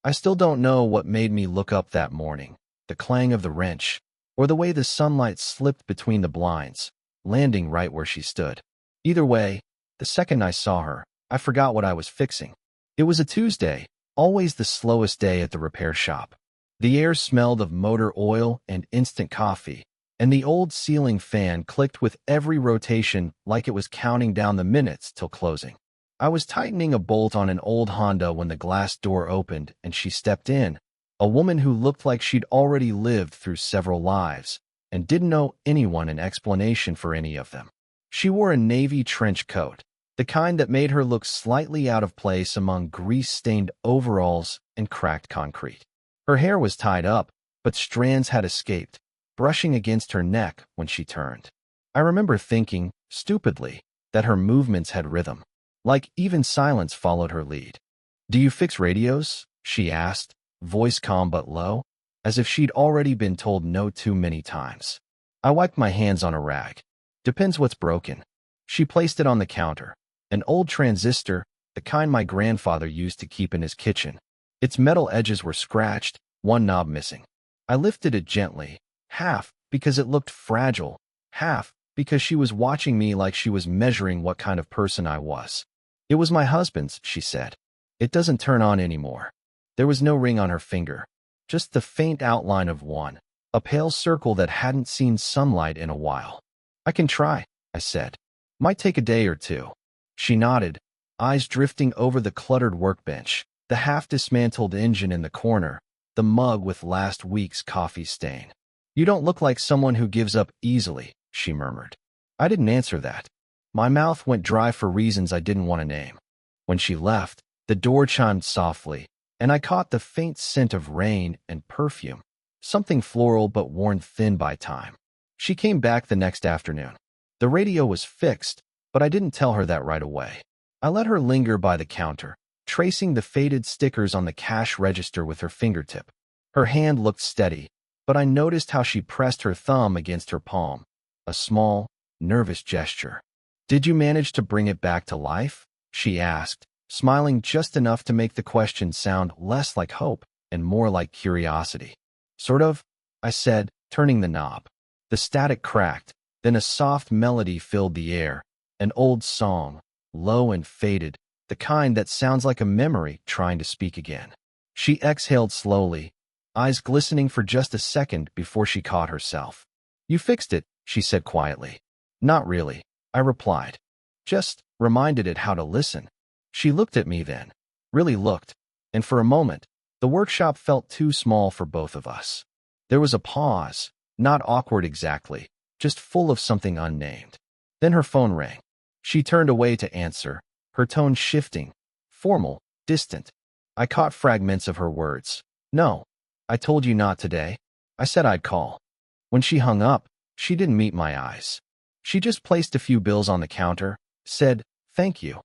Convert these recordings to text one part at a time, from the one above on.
I still don't know what made me look up that morning, the clang of the wrench, or the way the sunlight slipped between the blinds, landing right where she stood. Either way, the second I saw her, I forgot what I was fixing. It was a Tuesday, always the slowest day at the repair shop. The air smelled of motor oil and instant coffee, and the old ceiling fan clicked with every rotation like it was counting down the minutes till closing. I was tightening a bolt on an old Honda when the glass door opened and she stepped in, a woman who looked like she'd already lived through several lives and didn't owe anyone an explanation for any of them. She wore a navy trench coat, the kind that made her look slightly out of place among grease-stained overalls and cracked concrete. Her hair was tied up, but strands had escaped, brushing against her neck when she turned. I remember thinking, stupidly, that her movements had rhythm. Like even silence followed her lead. "Do you fix radios?" she asked, voice calm but low, as if she'd already been told no too many times. I wiped my hands on a rag. "Depends what's broken." She placed it on the counter, an old transistor, the kind my grandfather used to keep in his kitchen. Its metal edges were scratched, one knob missing. I lifted it gently, half because it looked fragile, half because she was watching me like she was measuring what kind of person I was. "It was my husband's," she said. "It doesn't turn on anymore." There was no ring on her finger, just the faint outline of one, a pale circle that hadn't seen sunlight in a while. "I can try," I said. "Might take a day or two." She nodded, eyes drifting over the cluttered workbench, the half-dismantled engine in the corner, the mug with last week's coffee stain. "You don't look like someone who gives up easily," she murmured. I didn't answer that. My mouth went dry for reasons I didn't want to name. When she left, the door chimed softly, and I caught the faint scent of rain and perfume, something floral but worn thin by time. She came back the next afternoon. The radio was fixed, but I didn't tell her that right away. I let her linger by the counter, tracing the faded stickers on the cash register with her fingertip. Her hand looked steady, but I noticed how she pressed her thumb against her palm, a small, nervous gesture. "Did you manage to bring it back to life?" she asked, smiling just enough to make the question sound less like hope and more like curiosity. "Sort of," I said, turning the knob. The static cracked, then a soft melody filled the air, an old song, low and faded, the kind that sounds like a memory trying to speak again. She exhaled slowly, eyes glistening for just a second before she caught herself. "You fixed it," she said quietly. "Not really," I replied. "Just reminded it how to listen." She looked at me then, really looked, and for a moment, the workshop felt too small for both of us. There was a pause, not awkward exactly, just full of something unnamed. Then her phone rang. She turned away to answer, her tone shifting, formal, distant. I caught fragments of her words. "No, I told you not today. I said I'd call." When she hung up, she didn't meet my eyes. She just placed a few bills on the counter, said, "Thank you,"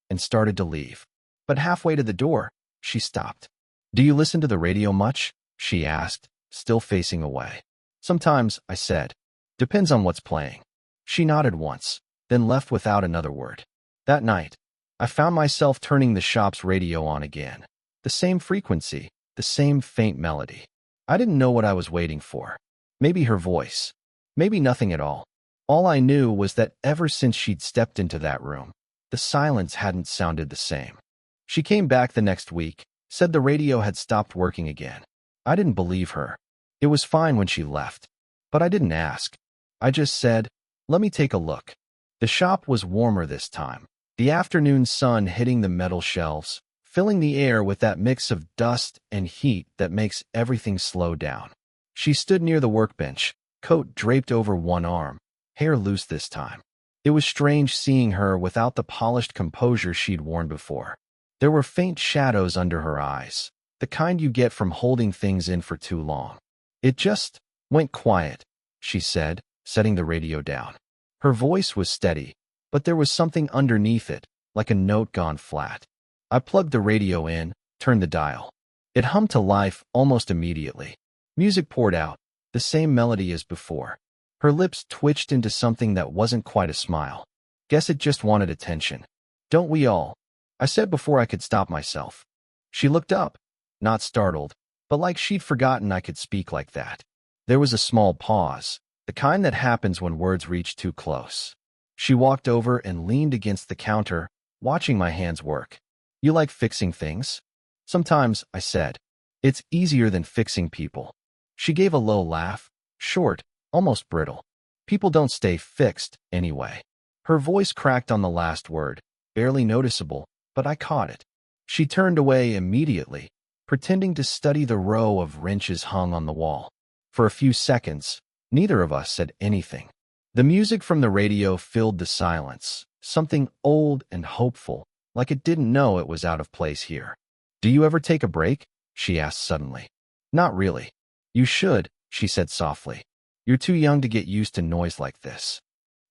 and started to leave. But halfway to the door, she stopped. "Do you listen to the radio much?" she asked, still facing away. "Sometimes," I said. "Depends on what's playing." She nodded once, then left without another word. That night, I found myself turning the shop's radio on again. The same frequency, the same faint melody. I didn't know what I was waiting for. Maybe her voice. Maybe nothing at all. All I knew was that ever since she'd stepped into that room, the silence hadn't sounded the same. She came back the next week, said the radio had stopped working again. I didn't believe her. It was fine when she left. But I didn't ask. I just said, "Let me take a look." The shop was warmer this time, the afternoon sun hitting the metal shelves, filling the air with that mix of dust and heat that makes everything slow down. She stood near the workbench, coat draped over one arm, hair loose this time. It was strange seeing her without the polished composure she'd worn before. There were faint shadows under her eyes, the kind you get from holding things in for too long. "It just went quiet," she said, setting the radio down. Her voice was steady, but there was something underneath it, like a note gone flat. I plugged the radio in, turned the dial. It hummed to life almost immediately. Music poured out, the same melody as before. Her lips twitched into something that wasn't quite a smile. "Guess it just wanted attention. Don't we all?" I said before I could stop myself. She looked up, not startled, but like she'd forgotten I could speak like that. There was a small pause, the kind that happens when words reach too close. She walked over and leaned against the counter, watching my hands work. You like fixing things? Sometimes, I said. It's easier than fixing people. She gave a low laugh, short, almost brittle. People don't stay fixed, anyway. Her voice cracked on the last word, barely noticeable, but I caught it. She turned away immediately, pretending to study the row of wrenches hung on the wall. For a few seconds, neither of us said anything. The music from the radio filled the silence, something old and hopeful, like it didn't know it was out of place here. Do you ever take a break? She asked suddenly. Not really. You should, she said softly. You're too young to get used to noise like this.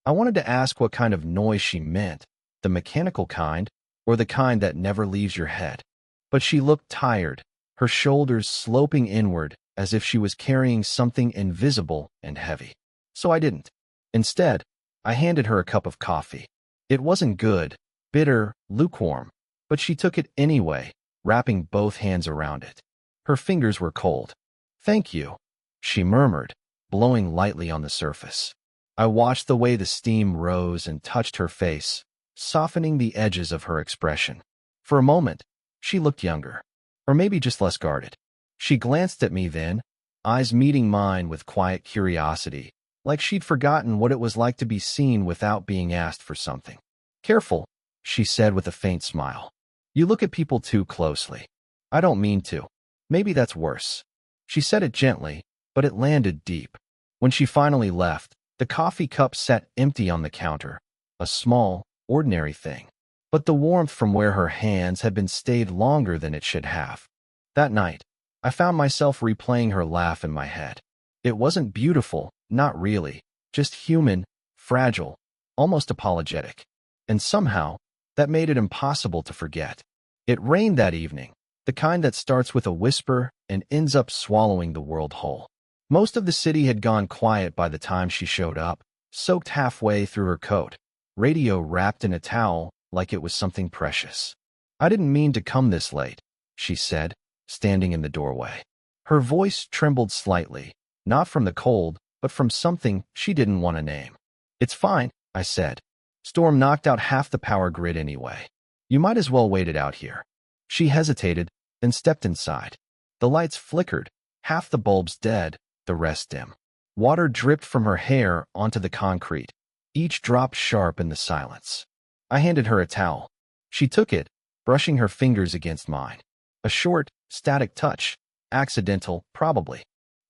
I wanted to ask what kind of noise she meant, the mechanical kind, or the kind that never leaves your head. But she looked tired, her shoulders sloping inward as if she was carrying something invisible and heavy. So I didn't. Instead, I handed her a cup of coffee. It wasn't good, bitter, lukewarm, but she took it anyway, wrapping both hands around it. Her fingers were cold. Thank you, she murmured, blowing lightly on the surface. I watched the way the steam rose and touched her face, softening the edges of her expression. For a moment, she looked younger, or maybe just less guarded. She glanced at me then, eyes meeting mine with quiet curiosity, like she'd forgotten what it was like to be seen without being asked for something. Careful, she said with a faint smile. You look at people too closely. I don't mean to. Maybe that's worse. She said it gently, but it landed deep. When she finally left, the coffee cup sat empty on the counter, a small, ordinary thing. But the warmth from where her hands had been stayed longer than it should have. That night, I found myself replaying her laugh in my head. It wasn't beautiful, not really, just human, fragile, almost apologetic. And somehow, that made it impossible to forget. It rained that evening, the kind that starts with a whisper and ends up swallowing the world whole. Most of the city had gone quiet by the time she showed up, soaked halfway through her coat, radio wrapped in a towel like it was something precious. I didn't mean to come this late, she said, standing in the doorway. Her voice trembled slightly, not from the cold, but from something she didn't want to name. It's fine, I said. Storm knocked out half the power grid anyway. You might as well wait it out here. She hesitated, then stepped inside. The lights flickered, half the bulbs dead, the rest dim. Water dripped from her hair onto the concrete, each drop sharp in the silence. I handed her a towel. She took it, brushing her fingers against mine. A short, static touch, accidental, probably.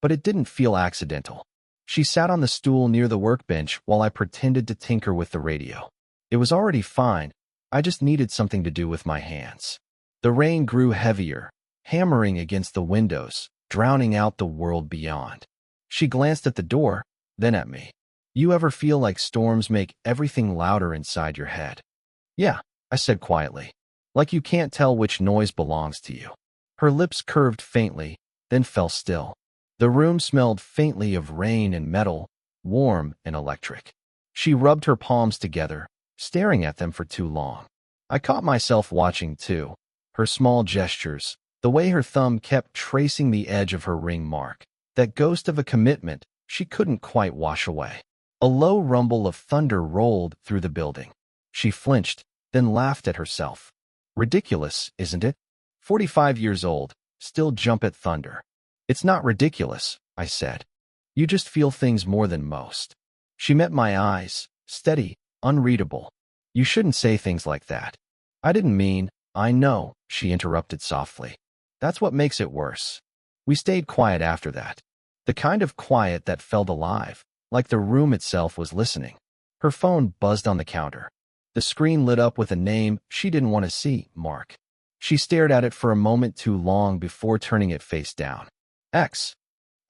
But it didn't feel accidental. She sat on the stool near the workbench while I pretended to tinker with the radio. It was already fine, I just needed something to do with my hands. The rain grew heavier, hammering against the windows, drowning out the world beyond. She glanced at the door, then at me. You ever feel like storms make everything louder inside your head? Yeah, I said quietly. Like you can't tell which noise belongs to you. Her lips curved faintly, then fell still. The room smelled faintly of rain and metal, warm and electric. She rubbed her palms together, staring at them for too long. I caught myself watching too. Her small gestures, the way her thumb kept tracing the edge of her ring mark, that ghost of a commitment she couldn't quite wash away. A low rumble of thunder rolled through the building. She flinched, then laughed at herself. Ridiculous, isn't it? 45 years old, still jump at thunder. It's not ridiculous, I said. You just feel things more than most. She met my eyes, steady, unreadable. You shouldn't say things like that. I didn't mean, I know, she interrupted softly. That's what makes it worse. We stayed quiet after that. The kind of quiet that felt alive, like the room itself was listening. Her phone buzzed on the counter. The screen lit up with a name she didn't want to see, Mark. She stared at it for a moment too long before turning it face down. X.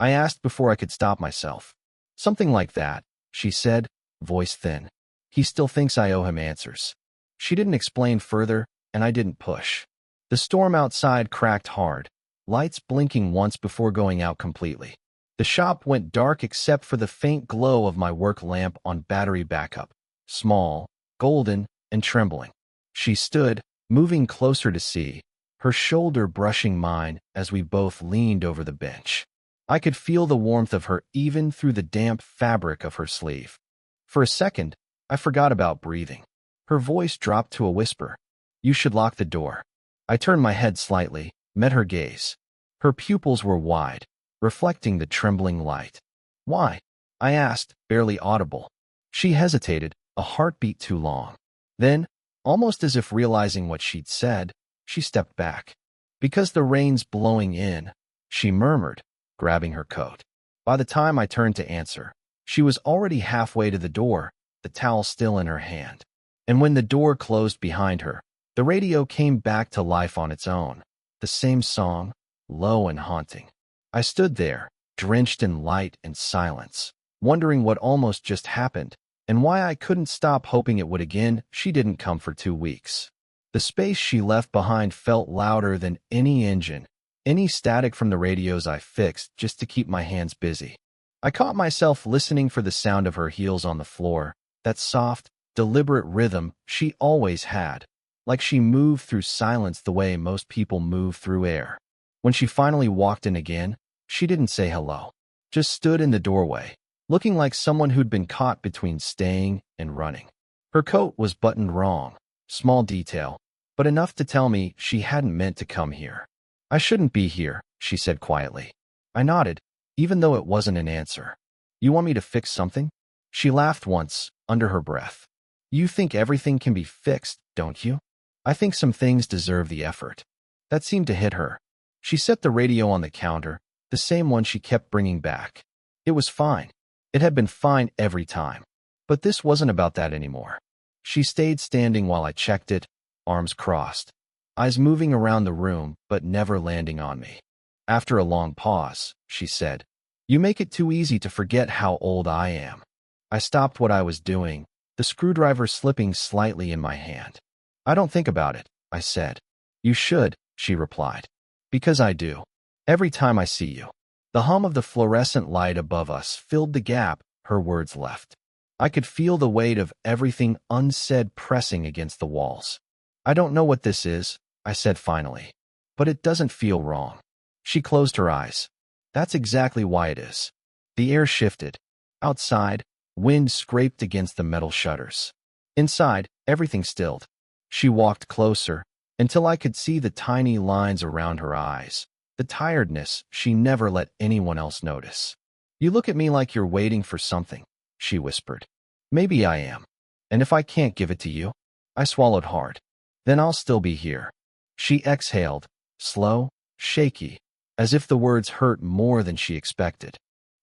I asked before I could stop myself. Something like that, she said, voice thin. He still thinks I owe him answers. She didn't explain further, and I didn't push. The storm outside cracked hard, lights blinking once before going out completely. The shop went dark except for the faint glow of my work lamp on battery backup, small, golden, and trembling. She stood, moving closer to see, her shoulder brushing mine as we both leaned over the bench. I could feel the warmth of her even through the damp fabric of her sleeve. For a second, I forgot about breathing. Her voice dropped to a whisper. "You should lock the door." I turned my head slightly, met her gaze. Her pupils were wide, reflecting the trembling light. "Why?" I asked, barely audible. She hesitated, a heartbeat too long. Then, almost as if realizing what she'd said, she stepped back. "Because the rain's blowing in," she murmured, grabbing her coat. By the time I turned to answer, she was already halfway to the door, the towel still in her hand. And when the door closed behind her, the radio came back to life on its own. The same song, low and haunting. I stood there, drenched in light and silence, wondering what almost just happened, and why I couldn't stop hoping it would again. She didn't come for 2 weeks. The space she left behind felt louder than any engine, any static from the radios I fixed just to keep my hands busy. I caught myself listening for the sound of her heels on the floor, that soft, deliberate rhythm she always had, like she moved through silence the way most people move through air. When she finally walked in again, she didn't say hello, just stood in the doorway, looking like someone who'd been caught between staying and running. Her coat was buttoned wrong, small detail, but enough to tell me she hadn't meant to come here. "I shouldn't be here," she said quietly. I nodded, even though it wasn't an answer. "You want me to fix something?" She laughed once, under her breath. "You think everything can be fixed, don't you?" "I think some things deserve the effort." That seemed to hit her. She set the radio on the counter, the same one she kept bringing back. It was fine. It had been fine every time. But this wasn't about that anymore. She stayed standing while I checked it, arms crossed, eyes moving around the room but never landing on me. After a long pause, she said, "You make it too easy to forget how old I am." I stopped what I was doing, the screwdriver slipping slightly in my hand. "I don't think about it," I said. "You should," she replied. "Because I do. Every time I see you." The hum of the fluorescent light above us filled the gap her words left. I could feel the weight of everything unsaid pressing against the walls. "I don't know what this is," I said finally, "but it doesn't feel wrong." She closed her eyes. "That's exactly why it is." The air shifted. Outside, wind scraped against the metal shutters. Inside, everything stilled. She walked closer, until I could see the tiny lines around her eyes, the tiredness she never let anyone else notice. "You look at me like you're waiting for something," she whispered. "Maybe I am. And if I can't give it to you," I swallowed hard, "then I'll still be here." She exhaled, slow, shaky, as if the words hurt more than she expected.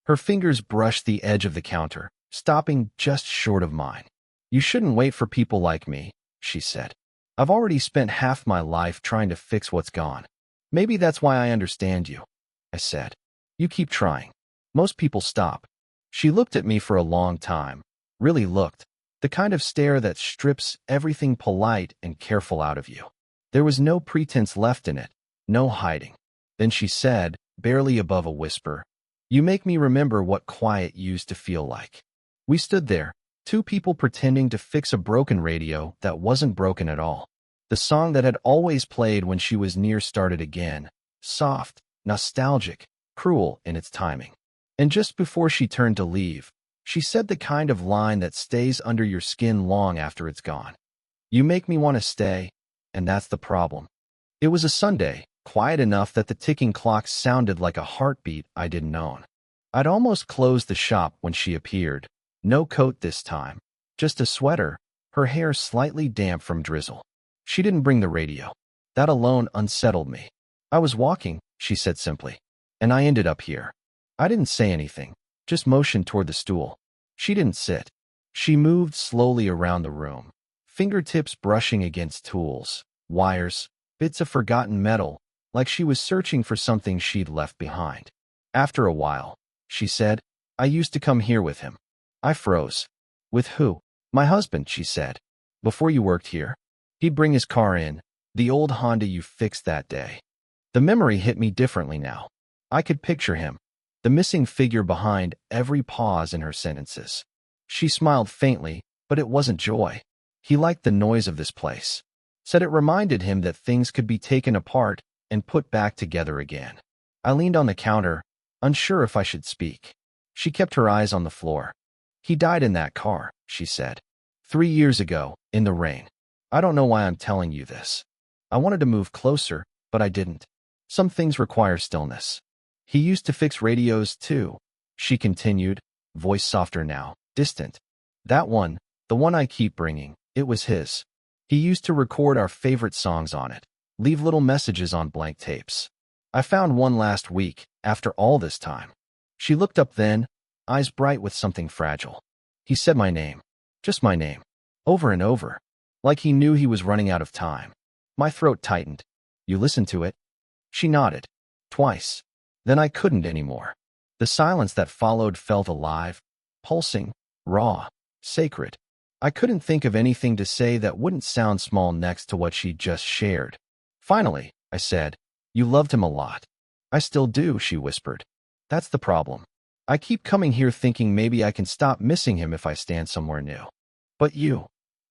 Her fingers brushed the edge of the counter, stopping just short of mine. "You shouldn't wait for people like me," she said. "I've already spent half my life trying to fix what's gone." "Maybe that's why I understand you," I said. "You keep trying. Most people stop." She looked at me for a long time, really looked, the kind of stare that strips everything polite and careful out of you. There was no pretense left in it, no hiding. Then she said, barely above a whisper, "You make me remember what quiet used to feel like." We stood there, 2 people pretending to fix a broken radio that wasn't broken at all. The song that had always played when she was near started again, soft, nostalgic, cruel in its timing. And just before she turned to leave, she said the kind of line that stays under your skin long after it's gone. "You make me want to stay, and that's the problem." It was a Sunday, quiet enough that the ticking clock sounded like a heartbeat I didn't own. I'd almost closed the shop when she appeared. No coat this time, just a sweater, her hair slightly damp from drizzle. She didn't bring the radio. That alone unsettled me. "I was walking," she said simply, "and I ended up here." I didn't say anything, just motioned toward the stool. She didn't sit. She moved slowly around the room, fingertips brushing against tools, wires, bits of forgotten metal, like she was searching for something she'd left behind. After a while, she said, "I used to come here with him." I froze. "With who?" "My husband," she said. "Before you worked here. He'd bring his car in, the old Honda you fixed that day." The memory hit me differently now. I could picture him, the missing figure behind every pause in her sentences. She smiled faintly, but it wasn't joy. "He liked the noise of this place." said it reminded him that things could be taken apart and put back together again. I leaned on the counter, unsure if I should speak. She kept her eyes on the floor. He died in that car, she said. 3 years ago, in the rain. I don't know why I'm telling you this. I wanted to move closer, but I didn't. Some things require stillness. He used to fix radios too, she continued, voice softer now, distant. That one, the one I keep bringing, it was his. He used to record our favorite songs on it, leave little messages on blank tapes. I found one last week, after all this time. She looked up then, eyes bright with something fragile. He said my name, just my name, over and over, like he knew he was running out of time. My throat tightened. You listened to it? She nodded. Twice. Then I couldn't anymore. The silence that followed felt alive, pulsing, raw, sacred. I couldn't think of anything to say that wouldn't sound small next to what she'd just shared. Finally, I said, you loved him a lot. I still do, she whispered. That's the problem. I keep coming here thinking maybe I can stop missing him if I stand somewhere new. But you.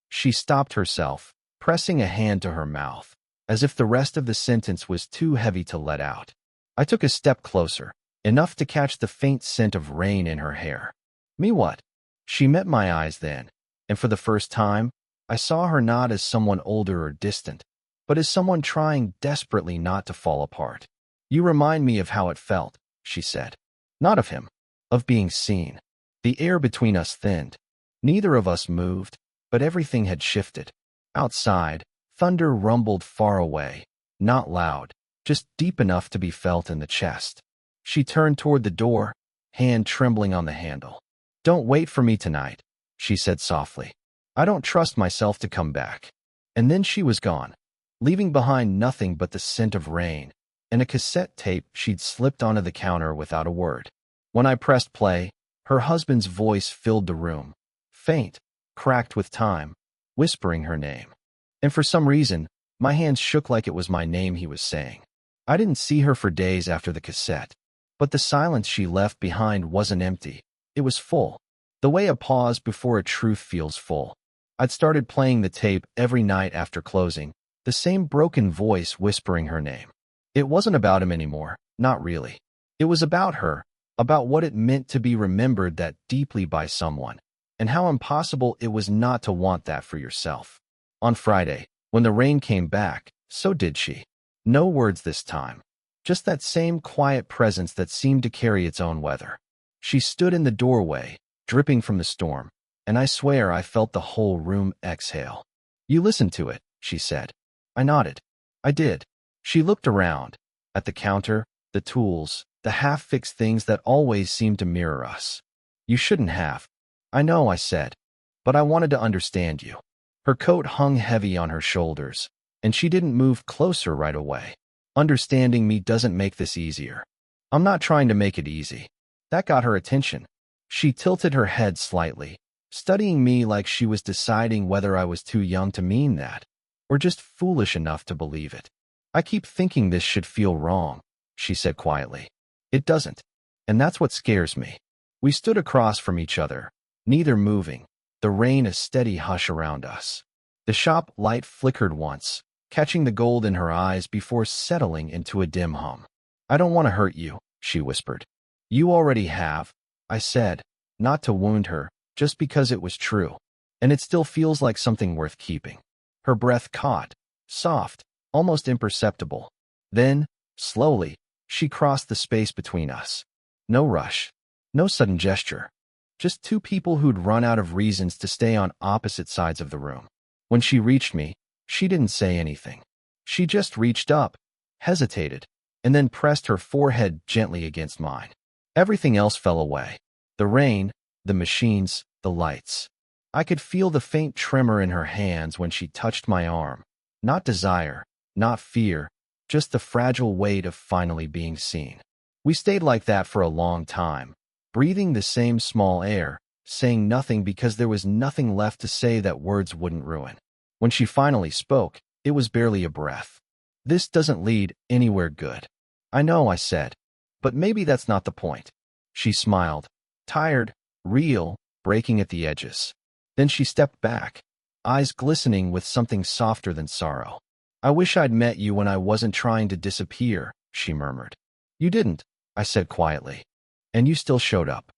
She stopped herself, pressing a hand to her mouth, as if the rest of the sentence was too heavy to let out. I took a step closer, enough to catch the faint scent of rain in her hair. Me what? She met my eyes then, and for the first time, I saw her not as someone older or distant, but as someone trying desperately not to fall apart. You remind me of how it felt, she said. Not of him, of being seen. The air between us thinned. Neither of us moved, but everything had shifted. Outside, thunder rumbled far away, not loud, just deep enough to be felt in the chest. She turned toward the door, hand trembling on the handle. Don't wait for me tonight, she said softly. I don't trust myself to come back. And then she was gone, leaving behind nothing but the scent of rain and a cassette tape she'd slipped onto the counter without a word. When I pressed play, her husband's voice filled the room, faint, cracked with time, whispering her name. And for some reason, my hands shook like it was my name he was saying. I didn't see her for days after the cassette, but the silence she left behind wasn't empty. It was full, the way a pause before a truth feels full. I'd started playing the tape every night after closing, the same broken voice whispering her name. It wasn't about him anymore, not really. It was about her, about what it meant to be remembered that deeply by someone, and how impossible it was not to want that for yourself. On Friday, when the rain came back, so did she. No words this time, just that same quiet presence that seemed to carry its own weather. She stood in the doorway, dripping from the storm, and I swear I felt the whole room exhale. You listened to it, she said. I nodded. I did. She looked around, at the counter, the tools, the half-fixed things that always seemed to mirror us. You shouldn't have. I know, I said, but I wanted to understand you. Her coat hung heavy on her shoulders, and she didn't move closer right away. Understanding me doesn't make this easier. I'm not trying to make it easy. That got her attention. She tilted her head slightly, studying me like she was deciding whether I was too young to mean that, or just foolish enough to believe it. I keep thinking this should feel wrong, she said quietly. It doesn't, and that's what scares me. We stood across from each other, neither moving, the rain a steady hush around us. The shop light flickered once, catching the gold in her eyes before settling into a dim hum. I don't want to hurt you, she whispered. You already have, I said, not to wound her, just because it was true, and it still feels like something worth keeping. Her breath caught, soft, almost imperceptible. Then, slowly, she crossed the space between us. No rush, no sudden gesture, just two people who'd run out of reasons to stay on opposite sides of the room. When she reached me, she didn't say anything. She just reached up, hesitated, and then pressed her forehead gently against mine. Everything else fell away. The rain, the machines, the lights. I could feel the faint tremor in her hands when she touched my arm. Not desire, not fear, just the fragile weight of finally being seen. We stayed like that for a long time, breathing the same small air, saying nothing because there was nothing left to say that words wouldn't ruin. When she finally spoke, it was barely a breath. This doesn't lead anywhere good. I know, I said, but maybe that's not the point. She smiled, tired, real, breaking at the edges. Then she stepped back. eyes glistening with something softer than sorrow. "I wish I'd met you when I wasn't trying to disappear," she murmured. "You didn't," I said quietly. "And you still showed up."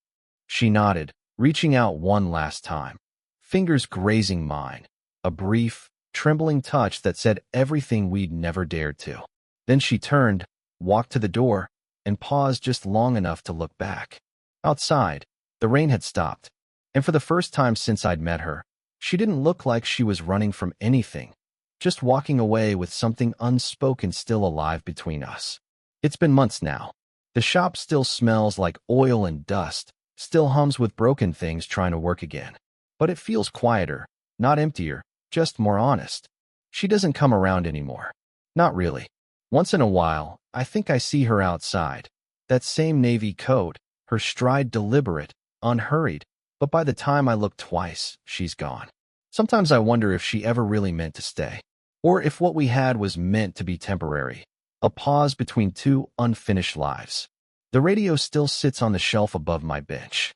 She nodded, reaching out one last time, fingers grazing mine, a brief, trembling touch that said everything we'd never dared to. Then she turned, walked to the door, and paused just long enough to look back. Outside, the rain had stopped, and for the first time since I'd met her, she didn't look like she was running from anything, just walking away with something unspoken still alive between us. It's been months now. The shop still smells like oil and dust, still hums with broken things trying to work again. But it feels quieter, not emptier, just more honest. She doesn't come around anymore. Not really. Once in a while, I think I see her outside. That same navy coat, her stride deliberate, unhurried, but by the time I look twice, she's gone. Sometimes I wonder if she ever really meant to stay, or if what we had was meant to be temporary, a pause between two unfinished lives. The radio still sits on the shelf above my bench.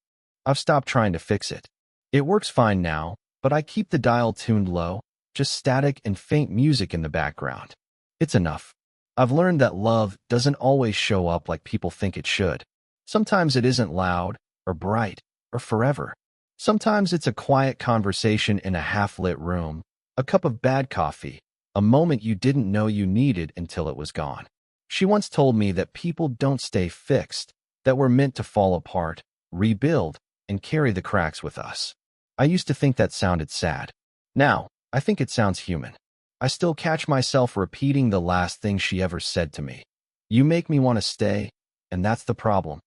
I've stopped trying to fix it. It works fine now, but I keep the dial tuned low, just static and faint music in the background. It's enough. I've learned that love doesn't always show up like people think it should. Sometimes it isn't loud, or bright, or forever. Sometimes it's a quiet conversation in a half-lit room, a cup of bad coffee, a moment you didn't know you needed until it was gone. She once told me that people don't stay fixed, that we're meant to fall apart, rebuild, and carry the cracks with us. I used to think that sounded sad. Now, I think it sounds human. I still catch myself repeating the last thing she ever said to me. "You make me want to stay, and that's the problem."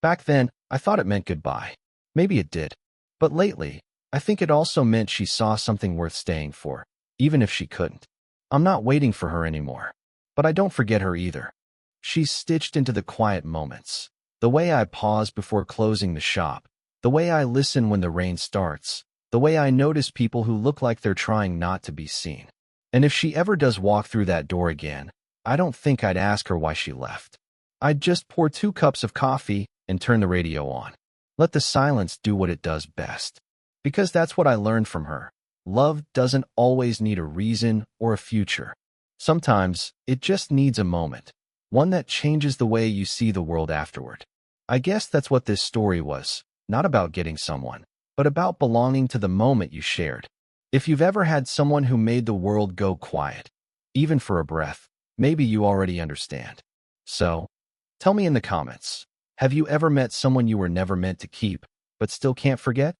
Back then, I thought it meant goodbye. Maybe it did. But lately, I think it also meant she saw something worth staying for, even if she couldn't. I'm not waiting for her anymore. But I don't forget her either. She's stitched into the quiet moments. The way I pause before closing the shop. The way I listen when the rain starts. The way I notice people who look like they're trying not to be seen. And if she ever does walk through that door again, I don't think I'd ask her why she left. I'd just pour 2 cups of coffee and turn the radio on. Let the silence do what it does best. Because that's what I learned from her. Love doesn't always need a reason or a future. Sometimes, it just needs a moment. One that changes the way you see the world afterward. I guess that's what this story was. Not about getting someone, but about belonging to the moment you shared. If you've ever had someone who made the world go quiet, even for a breath, maybe you already understand. So, tell me in the comments, have you ever met someone you were never meant to keep, but still can't forget?